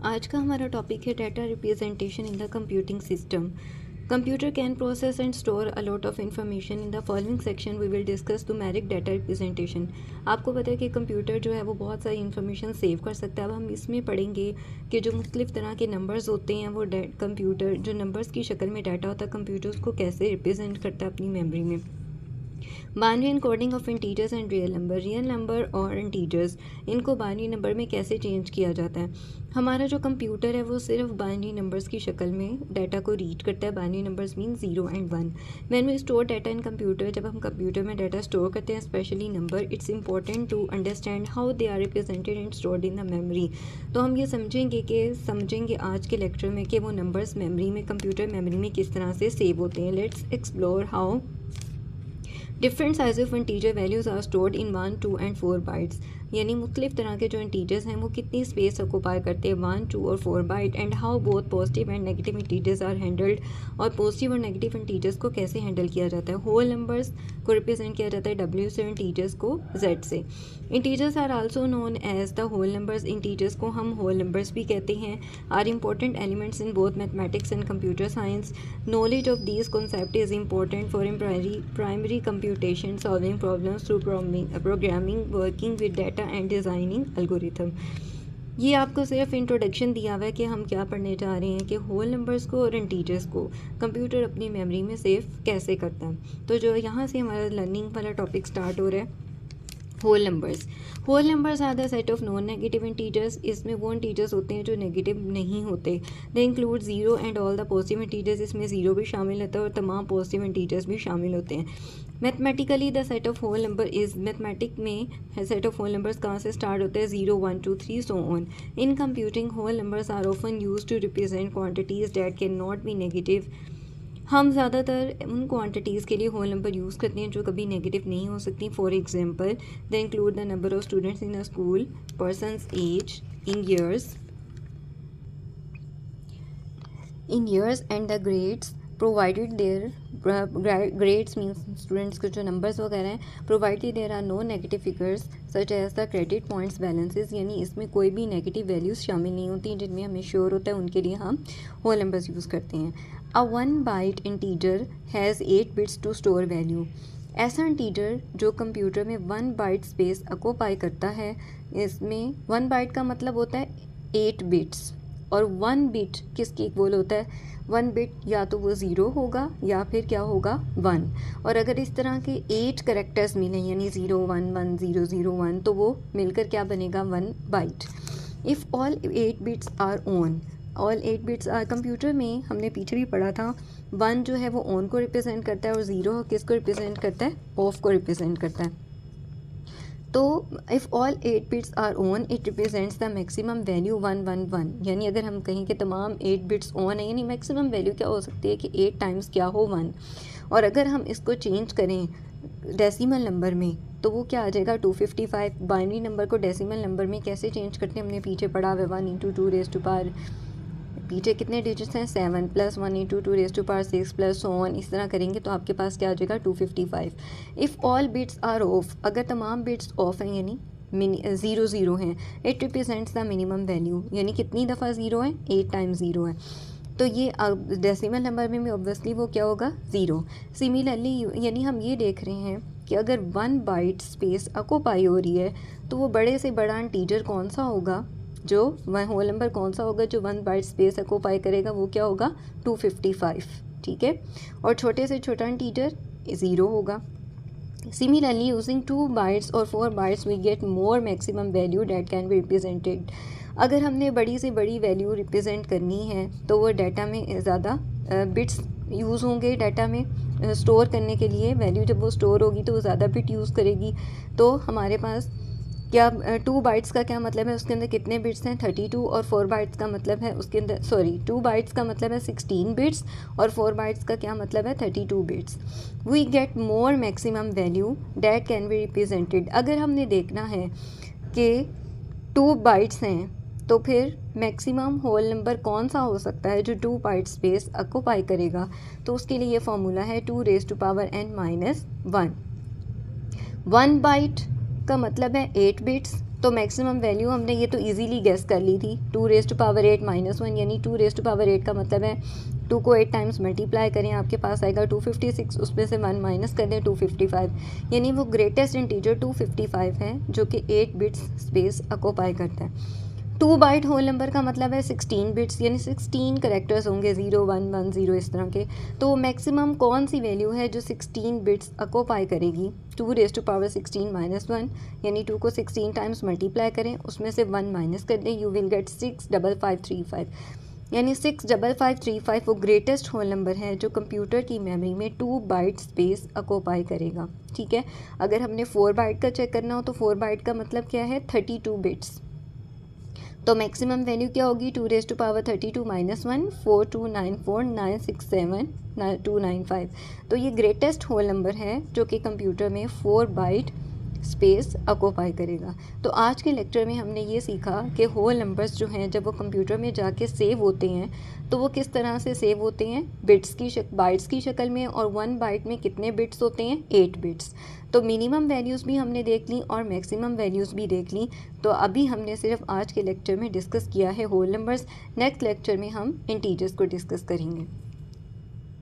आज का हमारा टॉपिक है data representation in the computing system. Computer can process and store a lot of information. In the following section we will discuss numeric data representation. आपको पता है कि computer जो है वो बहुत सारी इन्फॉर्मेशन सेव कर सकता है। अब हम इसमें पढ़ेंगे कि जो मुख्तलिफ तरह के नंबर्स होते हैं वो कंप्यूटर जो नंबर्स की शक्ल में डाटा होता है कंप्यूटर उसको कैसे रिप्रेजेंट करता है अपनी मेमोरी में। Binary encoding of integers and real number और इंटीजर्स, इनको बाइनरी नंबर में कैसे चेंज किया जाता है। हमारा जो कंप्यूटर है वो सिर्फ बाइनरी नंबर्स की शक्ल में डाटा को रीड करता है। Binary numbers mean 0 and 1। When we store data in computer, जब हम कंप्यूटर में डाटा स्टोर करते हैं specially number, it's important to understand how they are represented and stored in the memory. तो हम ये समझेंगे आज के लेक्चर में कि वो नंबर्स मेमोरी में, कंप्यूटर मेमोरी में किस तरह से सेव होते हैं। Let's explore how different size of integer values are stored in 1, 2 and 4 bytes. यानी मुख्तलिफ तरह के जो इंटीजर्स हैं वो कितनी स्पेस ऑक्यूपाई करते हैं 1, 2 और 4 byte. And how both positive and negative integers are handled, और पॉजिटिव और नेगेटिव इंटीजर्स को कैसे हैंडल किया जाता है। होल नंबर्स को रिप्रेजेंट किया जाता है W से, इंटीजर्स को Z से। Integers are also known as the whole numbers. Integers को हम होल नंबर्स भी कहते हैं। Are important elements in both mathematics and computer science. Knowledge of these concept is important for primary computation, solving problems through programming, working with data and designing algorithm। ये आपको सिर्फ introduction दिया हुआ है कि हम क्या पढ़ने जा रहे हैं कि होल नंबर्स को और इंटीजर्स को कंप्यूटर अपनी मेमोरी में सेव कैसे करता है। तो जो यहाँ से हमारा लर्निंग वाला टॉपिक स्टार्ट हो रहा है। Whole numbers are the set of non negative integers. इसमें वो इंटीजर्स होते हैं जो नेगेटिव नहीं होते। They include 0 and all the positive integers. इसमें 0 भी शामिल होता है और तमाम पॉजिटिव इंटीजर्स भी शामिल होते हैं। Mathematically the set of whole number is, mathematic में सेट ऑफ होल नंबर्स कहाँ से स्टार्ट होते हैं 0, 1, 2, 3 so on. In computing whole numbers are often use to represent quantities that can not be negative. हम ज़्यादातर उन क्वांटिटीज़ के लिए होल नंबर यूज़ करते हैं जो कभी नेगेटिव नहीं हो सकती। For example, they include the number of students in a school, persons age in years and the grades provided there, grades means students के जो नंबर्स वगैरह हैं, provided there are no negative figures such as the credit points balances. यानी इसमें कोई भी negative values शामिल नहीं होती जिनमें हमें श्योर होता है, उनके लिए हम होल नंबर्स यूज़ करते हैं। A 1 byte integer has 8 bits to store value. ऐसा इंटीजर जो कंप्यूटर में 1 बाइट स्पेस ऑक्यूपाई करता है, इसमें 1 बाइट का मतलब होता है 8 बिट्स, और 1 बिट किसकी इक्वल होता है, 1 बिट या तो वो 0 होगा या फिर क्या होगा 1। और अगर इस तरह के 8 करेक्टर्स मिलें यानी 0, 1, 1, 0, 0, 1, तो वो मिलकर क्या बनेगा 1 byte. If all 8 bits are on, all 8 bits are, computer में हमने पीछे भी पढ़ा था 1 जो है वो ऑन को रिप्रेजेंट करता है और 0 किसको रिप्रेजेंट करता है, ऑफ को रिप्रेजेंट करता है। तो if all 8 bits are on it represents the maximum value 1, 1, 1। यानी अगर हम कहें कि तमाम 8 बिट्स ऑन है, यानी मैक्सिमम वैल्यू क्या हो सकती है कि 8 टाइम्स क्या हो 1। और अगर हम इसको चेंज करें डेसिमल नंबर में तो वो क्या आ जाएगा 255। बाइनरी नंबर को डेसिमल नंबर में कैसे चेंज करते हैं हमने पीछे पढ़ा हुआ, 1 × 2 रेज़ टू पावर, पीछे कितने डिजिट्स हैं 7 + 1 × 2 raise to power 6 plus so on. इस तरह करेंगे तो आपके पास क्या आ जाएगा 255। If all bits are off, अगर तमाम बिट्स ऑफ हैं यानी 0, 0 हैं, it represents the minimum value. यानी कितनी दफ़ा 0 है, 8 टाइम्स 0 है, तो ये डेसिमल नंबर में भी ऑब्वियसली वो क्या होगा 0। सिमिलरली यानी हम ये देख रहे हैं कि अगर 1 बाइट स्पेस ऑक्यूपाई हो रही है तो वो बड़े से बड़ा इंटीजर कौन सा होगा, जो होल नंबर कौन सा होगा जो 1 बाइट स्पेस ऑक्यूपाई करेगा, वो क्या होगा 255। ठीक है, और छोटे से छोटा इंटीजर 0 होगा। सिमिलरली यूजिंग 2 बाइट्स और 4 bytes we get more maximum value that can be represented. अगर हमने बड़ी से बड़ी वैल्यू रिप्रेजेंट करनी है तो वो डाटा में ज़्यादा बिट्स यूज़ होंगे। डाटा में स्टोर करने के लिए वैल्यू जब वो स्टोर होगी तो वो ज़्यादा बिट यूज़ करेगी। तो हमारे पास क्या 2 बाइट्स का क्या मतलब है, उसके अंदर कितने बिट्स हैं 32, और 4 बाइट्स का मतलब है उसके अंदर 2 बाइट्स का मतलब है 16 बिट्स, और 4 बाइट्स का क्या मतलब है 32 bits. We get more maximum value that can be represented. अगर हमने देखना है कि 2 बाइट्स हैं तो फिर मैक्सिमम होल नंबर कौन सा हो सकता है जो 2 बाइट स्पेस ऑक्यूपाई करेगा, तो उसके लिए ये फॉर्मूला है 2 raise to power n - 1। 1 byte का मतलब है 8 बिट्स, तो मैक्सिमम वैल्यू हमने ये तो इजीली गेस कर ली थी, 2⁻8 -1 यानी 2⁻8 का मतलब है 2 को 8 टाइम्स मल्टीप्लाई करें, आपके पास आएगा 256, उसमें से 1 माइनस कर दें 255, यानी वो ग्रेटेस्ट इंटीजर 255 है जो कि 8 बिट्स स्पेस ऑक्यूपाई करता है। 2 बाइट होल नंबर का मतलब है 16 बिट्स, यानी 16 करेक्टर्स होंगे, 0 1 1 0 इस तरह के। तो मैक्सिमम कौन सी वैल्यू है जो 16 बिट्स ऑक्यूपाई करेगी, 2⁻16 -1 यानी 2 को 16 टाइम्स मल्टीप्लाई करें, उसमें से 1 माइनस कर दें, यू विल गेट 65535, यानी 65535 वो ग्रेटेस्ट होल नंबर है जो कंप्यूटर की मेमोरी में 2 बाइट स्पेस ऑक्यूपाई करेगा। ठीक है, अगर हमने 4 बाइट का चेक करना हो तो 4 बाइट का मतलब क्या है, 32 बिट्स। तो मैक्सिमम वैल्यू क्या होगी, 2⁻32 -1 4294967295। तो ये ग्रेटेस्ट होल नंबर है जो कि कंप्यूटर में 4 बाइट स्पेस ऑक्यूपाई करेगा। तो आज के लेक्चर में हमने ये सीखा कि होल नंबर्स जो हैं जब वो कंप्यूटर में जाके सेव होते हैं तो वो किस तरह से सेव होते हैं, बाइट्स की शक्ल में, और 1 बाइट में कितने बिट्स होते हैं, 8 बिट्स। तो मिनिमम वैल्यूज़ भी हमने देख ली और मैक्सिमम वैल्यूज़ भी देख ली। तो अभी हमने सिर्फ आज के लेक्चर में डिस्कस किया है होल नंबर्स। नेक्स्ट लेक्चर में हम इंटीजर्स को डिस्कस करेंगे।